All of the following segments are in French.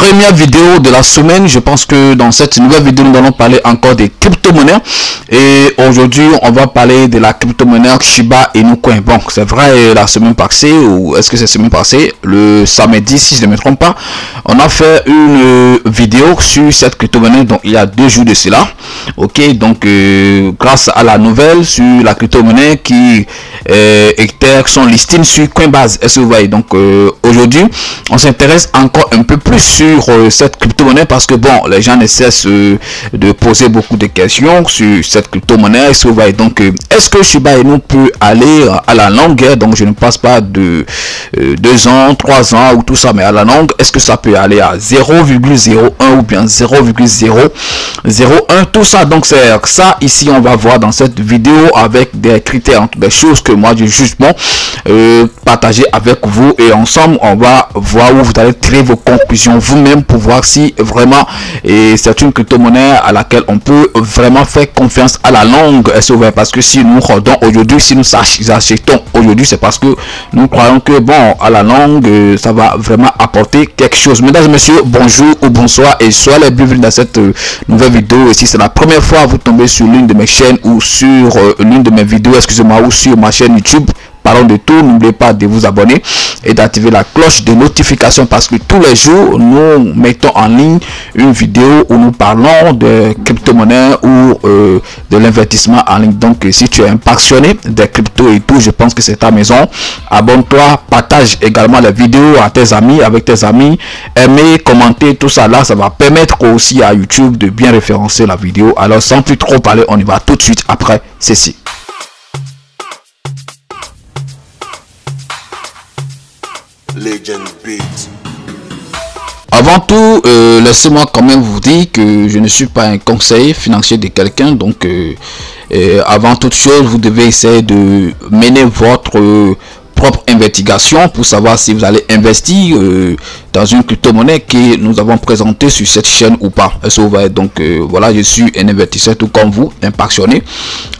première vidéo de la semaine. Je pense que dans cette nouvelle vidéo, nous allons parler encore des crypto-monnaies. Et aujourd'hui, on va parler de la crypto-monnaie Shiba Inu Coin. Bon, c'est vrai, la semaine passée, ou est-ce que c'est la semaine passée, le samedi, si je ne me trompe pas, on a fait une vidéo sur cette crypto-monnaie, donc il y a 2 jours de cela. Ok, donc grâce à la nouvelle sur la crypto-monnaie qui éclaire son listing sur Coinbase. Est-ce que vous voyez? Donc aujourd'hui, on s'intéresse encore un peu plus sur cette crypto-monnaie parce que bon, les gens ne cessent de poser beaucoup de questions sur cette crypto-monnaie. Est-ce que vous voyez? Donc est-ce que Shiba Inu peut aller à la longue? Donc je ne passe pas de 2 ans, 3 ans ou tout ça, mais à la longue, est-ce que ça peut aller à 0,01 ou bien 0,001, tout ça? Donc c'est ça ici on va voir dans cette vidéo avec des critères, des choses que moi je juge bon partager avec vous, et ensemble on va voir où vous allez tirer vos conclusions vous-même pour voir si vraiment c'est une crypto-monnaie à laquelle on peut vraiment faire confiance à la longue. Est-ce que parce que si nous rodons aujourd'hui, si nous achetons aujourd'hui, c'est parce que nous croyons que bon, à la longue ça va vraiment apporter quelque chose. Mesdames et messieurs, bonjour ou bonsoir et soyez les bienvenus dans cette nouvelle vidéo. Et si c'est la première fois vous tombez sur l'une de mes chaînes ou sur l'une de mes vidéos, excusez-moi, ou sur ma chaîne YouTube Parlons de tout, n'oubliez pas de vous abonner et d'activer la cloche de notification parce que tous les jours nous mettons en ligne une vidéo où nous parlons de crypto-monnaie ou de l'investissement en ligne. Donc si tu es un passionné des cryptos et tout, je pense que c'est ta maison. Abonne-toi, partage également la vidéo à tes amis, avec tes amis, aimez, commentez, tout ça là, ça va permettre aussi à YouTube de bien référencer la vidéo. Alors sans plus trop parler, on y va tout de suite après ceci. Legend Beat. Avant tout, laissez-moi quand même vous dire que je ne suis pas un conseiller financier de quelqu'un. Donc avant toute chose, vous devez essayer de mener votre propre investigation pour savoir si vous allez investir dans une crypto-monnaie que nous avons présentée sur cette chaîne ou pas. Donc voilà, je suis un investisseur tout comme vous, un passionné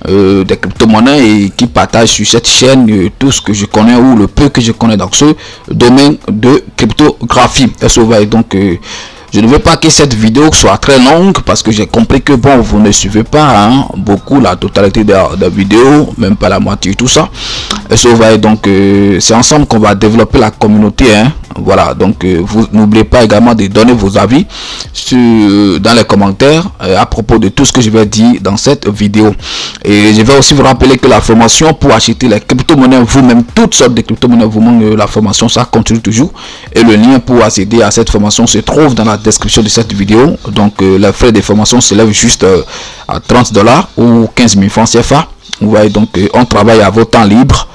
des crypto-monnaies et qui partage sur cette chaîne tout ce que je connais ou le peu que je connais dans ce domaine de cryptographie. Donc je ne veux pas que cette vidéo soit très longue parce que j'ai compris que bon, vous ne suivez pas beaucoup la totalité de la vidéo, même pas la moitié, tout ça. Donc c'est ensemble qu'on va développer la communauté. Voilà, donc vous n'oubliez pas également de donner vos avis dans les commentaires à propos de tout ce que je vais dire dans cette vidéo. Et je vais aussi vous rappeler que la formation pour acheter les crypto-monnaies vous-même, toutes sortes de crypto-monnaies vous-même, la formation ça continue toujours. Et le lien pour accéder à cette formation se trouve dans la description de cette vidéo. Donc les frais de formation s'élèvent juste à $30 ou 15 000 francs CFA. Vous voyez, donc on travaille à votre temps libre.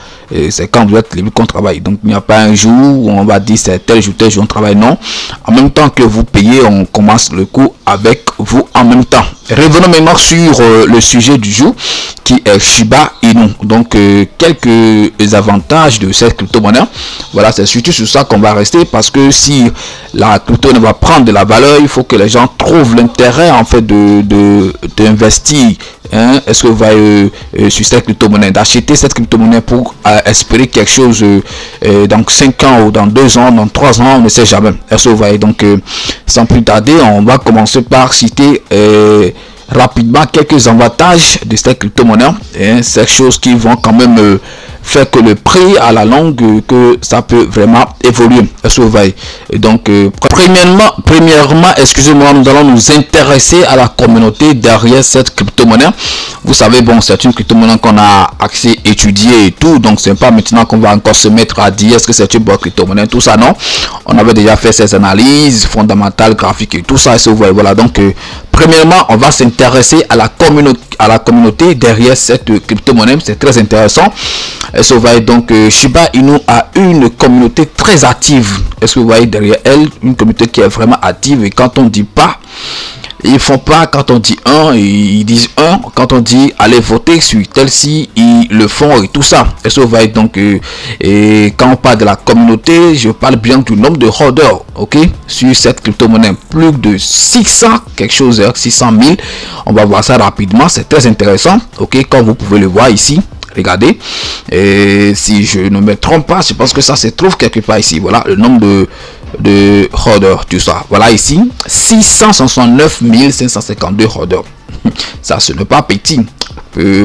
C'est quand vous êtes libre qu'on travaille. Donc il n'y a pas un jour où on va dire c'est tel jour on travaille. Non, en même temps que vous payez, on commence le cours avec vous en même temps. Revenons maintenant sur le sujet du jour qui est Shiba Inu. Donc quelques avantages de cette crypto-monnaie. Voilà, c'est surtout sur ça qu'on va rester parce que si la crypto ne va prendre de la valeur, il faut que les gens trouvent l'intérêt en fait d'investir. Est-ce que vous voyez sur cette crypto-monnaie, d'acheter cette crypto-monnaie pour espérer quelque chose dans 5 ans ou dans 2 ans, dans 3 ans, on ne sait jamais. Est-ce que vous voyez? Donc sans plus tarder, on va commencer par citer rapidement quelques avantages de cette crypto-monnaie. Ces choses qui vont quand même faire que le prix à la longue que ça peut vraiment évoluer. Est-ce que vous voyez? Et donc premièrement, excusez-moi, nous allons nous intéresser à la communauté derrière cette crypto-monnaie. Vous savez, bon, c'est une crypto-monnaie qu'on a accès, étudié et tout, donc c'est pas maintenant qu'on va encore se mettre à dire est-ce que c'est une bonne crypto-monnaie, tout ça, non. On avait déjà fait ces analyses fondamentales, graphiques et tout ça. Est-ce que vous voyez? Voilà, donc premièrement, on va s'intéresser à la communauté derrière cette crypto-monnaie. C'est très intéressant. Est-ce que vous voyez? Donc Shiba Inu a une communauté très active. Est-ce que vous voyez derrière elle une communauté qui est vraiment active? Et quand on dit pas, ils font pas. Quand on dit un, ils disent un. Quand on dit allez voter sur tel-ci, ils le font et tout ça. Est-ce que vous voyez? Donc et quand on parle de la communauté, je parle bien du nombre de holders, ok, sur cette crypto-monnaie. Plus de 600 quelque chose, 600 000. On va voir ça rapidement. C'est très intéressant, ok, comme vous pouvez le voir ici. Regardez, et si je ne me trompe pas, je pense que ça se trouve quelque part ici. Voilà le nombre de holders, tout ça. Voilà ici 669 552 holders. Ça, ce n'est pas petit.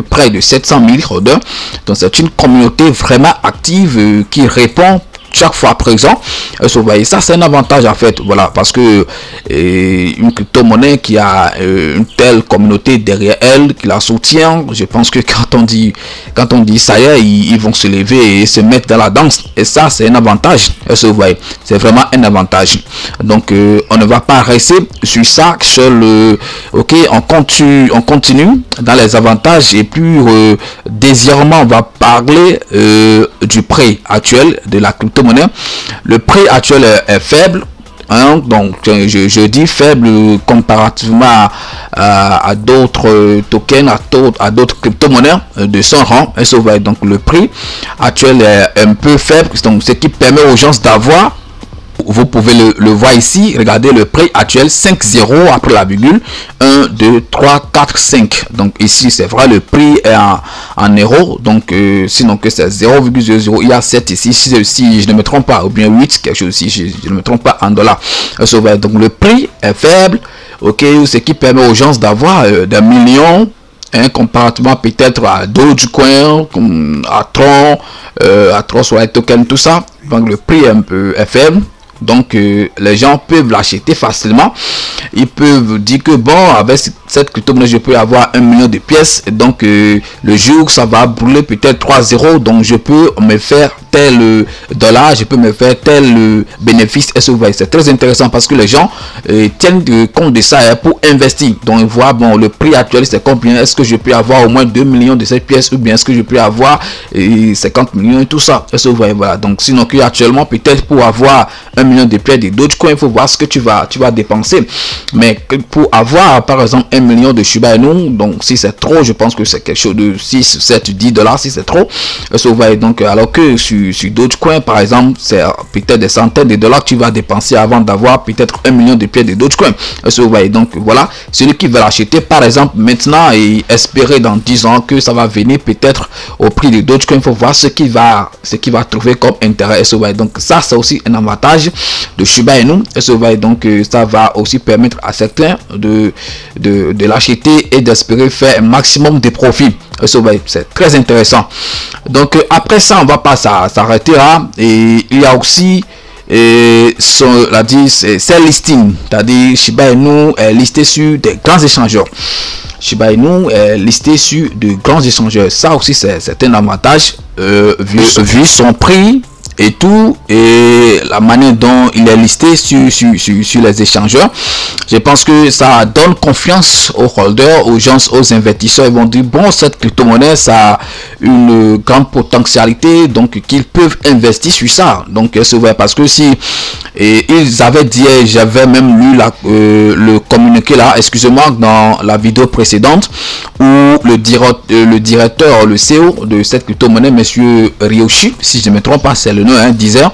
Près de 700 000 holders. Donc c'est une communauté vraiment active qui répond chaque fois présent. Vous voyez, ça c'est un avantage en fait, voilà, parce que une crypto-monnaie qui a une telle communauté derrière elle, qui la soutient, je pense que quand on dit ça y est, ils vont se lever et se mettre dans la danse, et ça c'est un avantage. Vous voyez, c'est vraiment un avantage. Donc on ne va pas rester sur ça seul. Ok, on continue dans les avantages, et plus désirement on va parler du prix actuel de la crypto-monnaie. Le prix actuel est faible, hein, donc je dis faible comparativement à d'autres tokens, à d'autres crypto-monnaies de son rang. Donc le prix actuel est un peu faible, donc ce qui permet aux gens d'avoir, vous pouvez le voir ici, regardez le prix actuel, 5 0 après la virgule, 1 2 3 4 5. Donc ici c'est vrai, le prix est en euros, donc sinon que c'est 0,00, il y a 7 ici, si je ne me trompe pas, ou bien 8 quelque chose ici, je ne me trompe pas, en dollars. Donc le prix est faible, ok, ce qui permet aux gens d'avoir des millions, hein, comparativement peut-être à Dogecoin, à Tron sur les tokens, tout ça. Donc le prix est faible. Donc les gens peuvent l'acheter facilement. Ils peuvent dire que bon, avec cette crypto-monnaie je peux avoir 1 million de pièces, et donc le jour ça va brûler peut-être 3 0, donc je peux me faire tel dollar, je peux me faire tel bénéfice. C'est très intéressant parce que les gens tiennent compte de ça pour investir. Donc ils voient bon, le prix actuel c'est combien, est-ce que je peux avoir au moins 2 millions de cette pièce, ou bien est-ce que je peux avoir 50 millions et tout ça. Voilà, donc sinon que actuellement peut-être pour avoir 1 million de pièces de Dogecoin, il faut voir ce que tu vas dépenser. Mais pour avoir par exemple 1 million de Shiba Inu, donc si c'est trop, je pense que c'est quelque chose de 6, 7, 10 dollars si c'est trop. Donc alors que sur Dogecoin par exemple, c'est peut-être des centaines de dollars que tu vas dépenser avant d'avoir peut-être 1 million de pièces de Dogecoin. Donc voilà, celui qui va l'acheter par exemple maintenant et espérer dans 10 ans que ça va venir peut-être au prix de Dogecoin, il faut voir ce qu'il va trouver comme intérêt. Donc ça c'est aussi un avantage de Shiba Inu. Donc ça va aussi permettre à certains de l'acheter et d'espérer faire un maximum de profit. C'est très intéressant. Donc après ça on va pas s'arrêter là, et il y a aussi c'est listing, c'est-à-dire Shiba Inu est listé sur des grands échangeurs. Shiba Inu est listé sur de grands échangeurs. Ça aussi c'est un avantage vu son prix et tout, et la manière dont il est listé sur les échangeurs. Je pense que ça donne confiance aux holders, aux gens, aux investisseurs. Ils vont dire bon, cette crypto-monnaie ça a une grande potentialité, donc qu'ils peuvent investir sur ça. Donc c'est vrai, parce que si ils avaient dit, j'avais même lu le communiqué là, excusez-moi, dans la vidéo précédente, où le directeur, le CEO de cette crypto-monnaie, monsieur Ryoshi, si je ne me trompe pas, c'est le nom, disait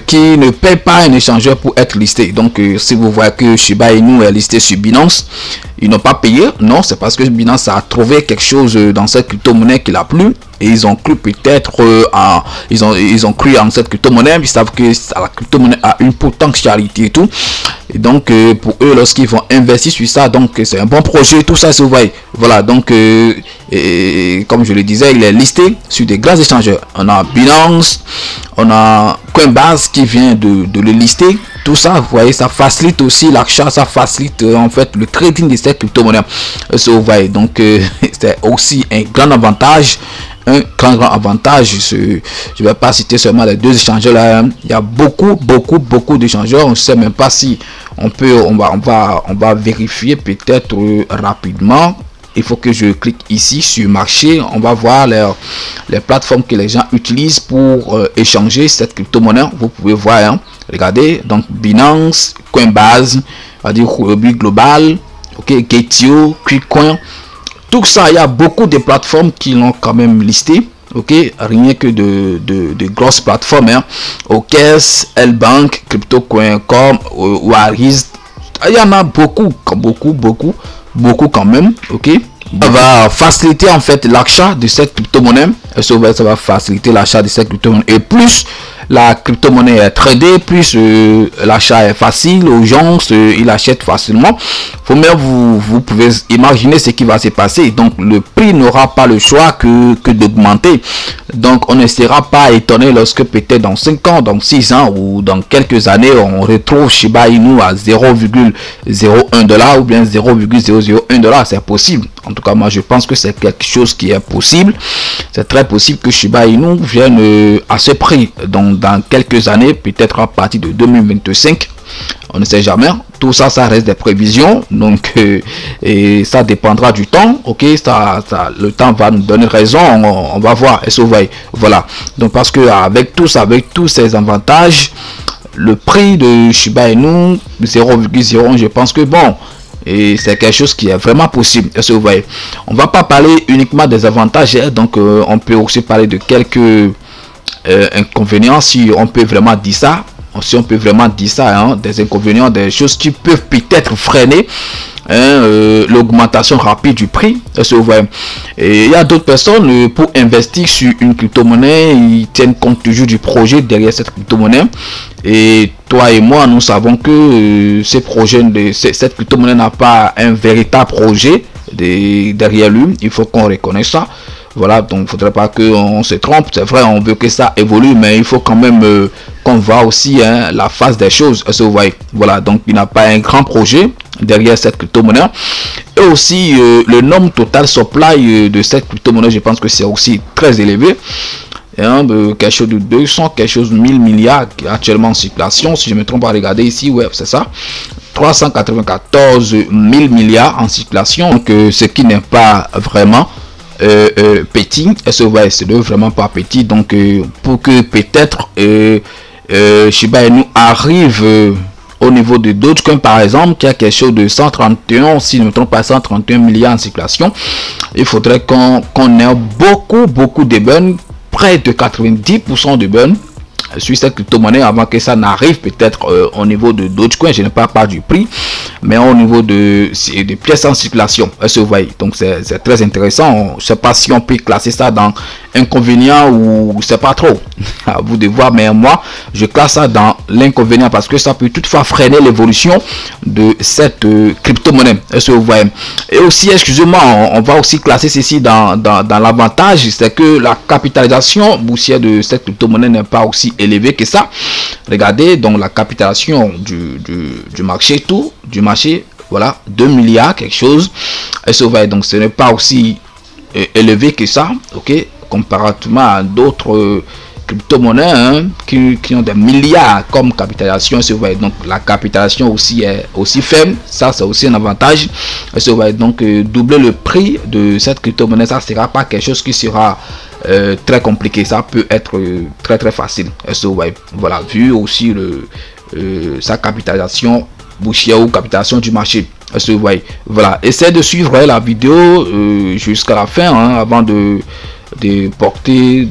qui ne paye pas un échangeur pour être listé. Donc si vous voyez que Shiba Inu est listé sur Binance, ils n'ont pas payé. Non, c'est parce que Binance a trouvé quelque chose dans cette crypto-monnaie qui l'a plu, et ils ont cru peut-être ils ont cru en cette crypto-monnaie. Ils savent que la crypto-monnaie a une potentialité et tout, et donc pour eux, lorsqu'ils vont investir sur ça, donc c'est un bon projet, tout ça, vous voyez. Voilà, donc et comme je le disais, il est listé sur des grands échangeurs. On a Binance, on a Coinbase qui vient de le lister. Tout ça, vous voyez, ça facilite aussi l'achat, ça facilite en fait le trading de cette crypto-monnaie. Vous voyez, donc c'est aussi un grand avantage. Un grand avantage. Je vais pas citer seulement les deux échangeurs là. Il y a beaucoup d'échangeurs. On ne sait même pas si on va vérifier peut-être rapidement. Il faut que je clique ici sur marché. On va voir les plateformes que les gens utilisent pour échanger cette crypto-monnaie. Vous pouvez voir, hein. Regardez, donc Binance, Coinbase, on va dire Huobi Global, ok, Gate.io, KuCoin. Tout ça, il y a beaucoup de plateformes qui l'ont quand même listé. Ok, rien que de grosses plateformes, hein. OKS, L-Bank, Crypto.com, Waris. Il y en a beaucoup quand même. Ok, Ça va faciliter en fait l'achat de cette crypto-monnaie. Ça va faciliter l'achat de cette crypto-monnaie. Et plus la crypto-monnaie est tradée, plus l'achat est facile aux gens, ils achètent facilement. Faut même vous pouvez imaginer ce qui va se passer. Donc le prix n'aura pas le choix que d'augmenter. Donc on ne sera pas étonné lorsque peut-être dans 5 ans, dans 6 ans ou dans quelques années, on retrouve Shiba Inu à 0,01 $ ou bien 0,001 $. C'est possible. En tout cas, moi je pense que c'est quelque chose qui est possible. C'est très possible que Shiba Inu vienne à ce prix. Donc dans quelques années, peut-être à partir de 2025. On ne sait jamais. Tout ça, ça reste des prévisions. Donc, et ça dépendra du temps. Ok, le temps va nous donner raison. On va voir. Et voilà. Donc, parce que avec tous ces avantages, le prix de Shiba Inu 0,01, je pense que bon, et c'est quelque chose qui est vraiment possible. Est-ce que vous voyez? On va pas parler uniquement des avantages. Donc, on peut aussi parler de quelques inconvénients, si on peut vraiment dire ça. Si on peut vraiment dire ça, hein, des inconvénients, des choses qui peuvent peut-être freiner l'augmentation rapide du prix. Et il y a d'autres personnes pour investir sur une crypto-monnaie, ils tiennent compte toujours du projet derrière cette crypto-monnaie. Et toi et moi, nous savons que cette crypto-monnaie n'a pas un véritable projet derrière lui. Il faut qu'on reconnaisse ça. Voilà, donc il ne faudrait pas qu'on se trompe. C'est vrai, on veut que ça évolue, mais il faut quand même qu'on voit aussi la face des choses. Vous voyez, voilà, donc il n'a pas un grand projet derrière cette crypto-monnaie. Et aussi, le nombre total supply de cette crypto-monnaie, je pense que c'est aussi très élevé. Quelque chose de 200, quelque chose de 1000 milliards actuellement en circulation. Si je me trompe pas, regardez ici, ouais, c'est ça. 394 000 milliards en circulation, donc ce qui n'est pas vraiment petit. C'est vraiment pas petit. Donc pour que peut-être Shiba Inu arrive au niveau de Dogecoin par exemple, qui a quelque chose de 131, si je ne me trompe pas, 131 milliards en circulation, il faudrait qu'on ait beaucoup de burn, près de 90% de burn sur cette crypto-monnaie avant que ça n'arrive peut-être au niveau de Dogecoin. Je ne parle pas du prix, mais au niveau des pièces en circulation. Vous voyez, donc c'est très intéressant. Je ne sais pas si on peut classer ça dans inconvénient ou c'est pas trop. À vous de voir, mais moi je classe ça dans l'inconvénient parce que ça peut toutefois freiner l'évolution de cette crypto-monnaie. Vous voyez. Et aussi, excusez-moi, on va aussi classer ceci dans l'avantage, c'est que la capitalisation boursière de cette crypto-monnaie n'est pas aussi élevée que ça. Regardez, donc la capitalisation du marché, voilà, 2 milliards quelque chose. Vous voyez, donc ce n'est pas aussi élevé que ça, ok, comparativement à d'autres crypto-monnaies qui ont des milliards comme capitalisation. Donc la capitalisation aussi est aussi faible, ça c'est aussi un avantage. Donc doubler le prix de cette crypto-monnaie, ça sera pas quelque chose qui sera très compliqué, ça peut être très facile. Voilà, vu aussi sa capitalisation boursière ou capitalisation du marché. Voilà, essayez de suivre la vidéo jusqu'à la fin avant de porter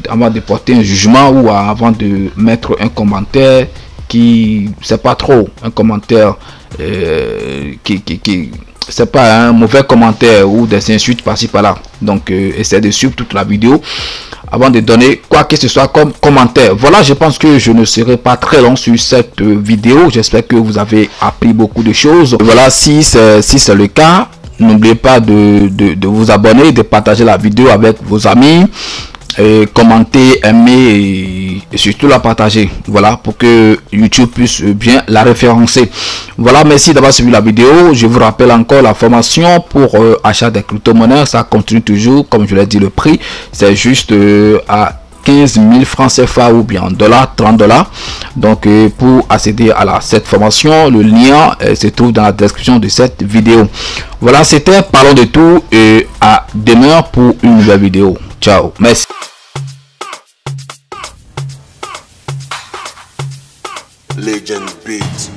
un jugement ou avant de mettre un commentaire qui c'est pas trop un commentaire qui c'est pas un mauvais commentaire ou des insultes par-ci par-là. Donc essayez de suivre toute la vidéo avant de donner quoi que ce soit comme commentaire. Voilà, je pense que je ne serai pas très long sur cette vidéo. J'espère que vous avez appris beaucoup de choses. Voilà, si c'est le cas, n'oubliez pas de vous abonner, de partager la vidéo avec vos amis, et commenter, aimer et surtout la partager. Voilà, pour que YouTube puisse bien la référencer. Voilà, merci d'avoir suivi la vidéo. Je vous rappelle encore la formation pour achat des crypto-monnaies. Ça continue toujours, comme je l'ai dit, le prix c'est juste à 15 000 francs CFA ou bien dollars, 30 $. Donc pour accéder à cette formation, le lien se trouve dans la description de cette vidéo. Voilà, c'était Parlons de tout et à demain pour une nouvelle vidéo. Ciao, merci. Legend Beats.